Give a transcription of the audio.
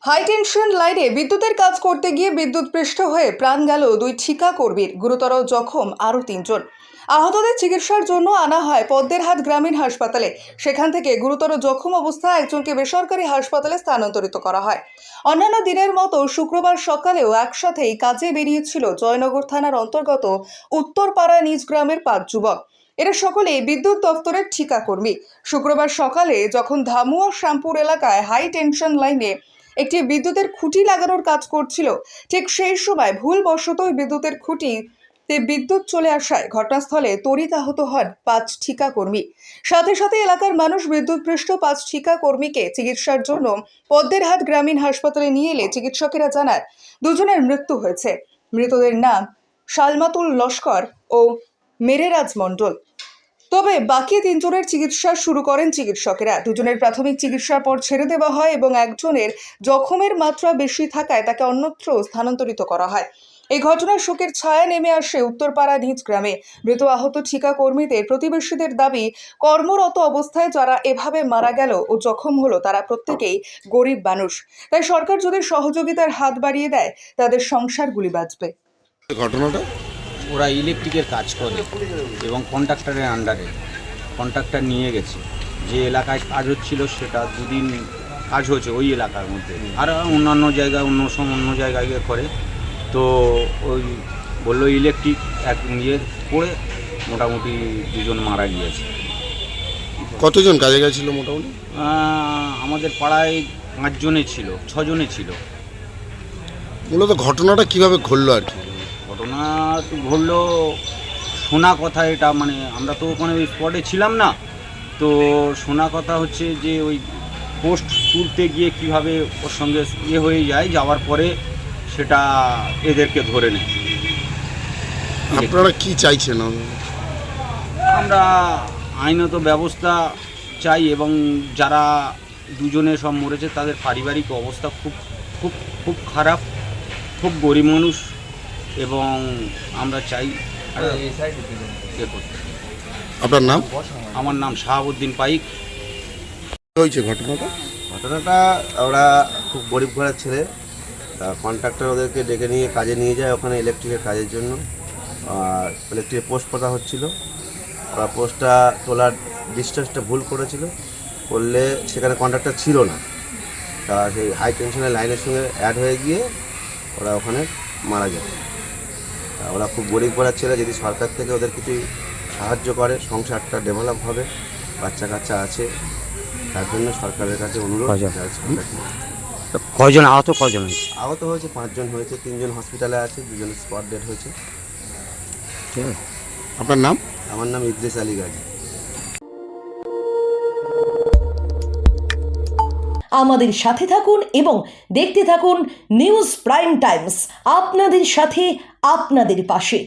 High tension লাইনে বিদ্যুতের কাজ করতে গিয়ে বিদ্যুৎপৃষ্ট হয়ে প্রাণ গেল দুই ঠিকা কর্মীর, গুরুতর জখম আরও তিনজন। আহতদের চিকিৎসার জন্য আনা হয় পদ্মেরহাট গ্রামীণ হাসপাতালে। সেখান থেকে গুরুতর জখম অবস্থায় একজনকে বেসরকারি হাসপাতালে স্থানান্তরিত করা হয়। অন্যান্য দিনের মতো শুক্রবার সকালেও একসাথেই কাজে বেরিয়েছিল জয়নগর থানার অন্তর্গত উত্তরপাড়া নিজ গ্রামের 5 যুবক। এরা সকলেই বিদ্যুৎ দপ্তরের ঠিকা কর্মী। শুক্রবার সকালে যখন ধামুয়া শ্যামপুর এলাকায় হাই টেনশন লাইনে একটি বিদ্যুতের খুঁটি লাগানোর কাজ করছিল, ঠিক সেই সময় ভুলবশত ওই বিদ্যুতের খুঁটিতে বিদ্যুৎ চলে আসায় ঘটনাস্থলে তড়িৎ আহত হন 5 ঠিকা কর্মী। সাথে সাথে এলাকার মানুষ বিদ্যুৎপৃষ্ট 5 ঠিকা কর্মীকে চিকিৎসার জন্য পদ্মেরহাট গ্রামীণ হাসপাতালে নিয়ে এলে চিকিৎসকেরা জানান দুজনের মৃত্যু হয়েছে। মৃতদের নাম সালমাতুল লস্কর ও মেরেরাজ মণ্ডল। তবে বাকি তিনজনের চিকিৎসা শুরু করেন চিকিৎসকেরা। দুজনের প্রাথমিক চিকিৎসার পর ছেড়ে দেওয়া হয় এবং একজনের জখমের মাত্রা বেশি থাকায় তাকে অন্যত্র স্থানান্তরিত করা হয়। এই ঘটনার শোকের ছায়া নেমে আসে উত্তরপাড়া নিজ গ্রামে। মৃত আহত ঠিকা কর্মীদের প্রতিবেশীদের দাবি, কর্মরত অবস্থায় যারা এভাবে মারা গেল ও জখম হলো তারা প্রত্যেকেই গরিব মানুষ। তাই সরকার যদি সহযোগিতার হাত বাড়িয়ে দেয় তাদের সংসারগুলি বাঁচবে। ঘটনাটা ওরা ইলেকট্রিকের কাজ করে এবং কন্ট্রাক্টরের আন্ডারে কন্ট্রাক্টর নিয়ে গেছে। যে এলাকায় কাজ হচ্ছিল সেটা দুদিন কাজ হয়েছে ওই এলাকার মধ্যে, আর অন্যান্য জায়গায় অন্য জায়গায় গিয়ে করে। তো ওই বললো ইলেকট্রিক এক ইয়ে পড়ে মোটামুটি দুজন মারা গিয়েছে। কতজন কাজে গেছিল মোটামুটি? আমাদের পাড়ায় 5 জনে ছিল, 6 জনে ছিল। মূলত ঘটনাটা কিভাবে ঘটলো আর কি? ঘটনা তো ঘটলো শোনা কথা, এটা মানে আমরা তো ওখানে ওই স্পটে ছিলাম না। তো শোনা কথা হচ্ছে যে ওই পোস্ট তুলতে গিয়ে কিভাবে ওর সঙ্গে ইয়ে হয়ে যায়, যাওয়ার পরে সেটা এদেরকে ধরে নেয়। আপনারা কি চাইছেন? আমরা আইনত ব্যবস্থা চাই এবং যারা দুজনে সব মরেছে তাদের পারিবারিক অবস্থা খুব খুব খুব খারাপ, খুব গরিব মানুষ, এবং আমরা চাই ইয়ে করতে। আপনার নাম? আমার নাম শাহাবুদ্দিন পাইক। কি হয়েছে ঘটনাটা? ঘটনাটা, ওরা খুব গরিব ঘরের ছেলে। তা কন্ট্রাক্টর ওদেরকে ডেকে নিয়ে কাজে নিয়ে যায় ওখানে ইলেকট্রিকের কাজের জন্য। আর ইলেকট্রিকের পোস্ট পোতা হচ্ছিল, ওরা পোস্টটা তোলার ডিস্টেন্সটা ভুল করেছিল, করলে সেখানে কন্ট্রাক্টর ছিল না। তা সেই হাই টেনশনের লাইনের সঙ্গে অ্যাড হয়ে গিয়ে ওরা ওখানে মারা যায়। তা ওরা খুব গরিব ঘরের ছেলে, যদি সরকার থেকে ওদের কিছু সাহায্য করে সংসারটা ডেভেলপ হবে, বাচ্চা কাচ্চা আছে, তার জন্য সরকারের কাছে অনুরোধ। কয়জন আহত? কয়জন আহত হয়েছে? 5 জন হয়েছে, 3 জন হসপিটালে আছে, 2 জনের স্পট ডেড হয়েছে। আপনার নাম? আমার নাম ইদ্রিস আলী গাজী। আমাদের সাথে থাকুন এবং দেখতে থাকুন নিউজ প্রাইম টাইমস, আপনাদের সাথে আপনাদের পাশে।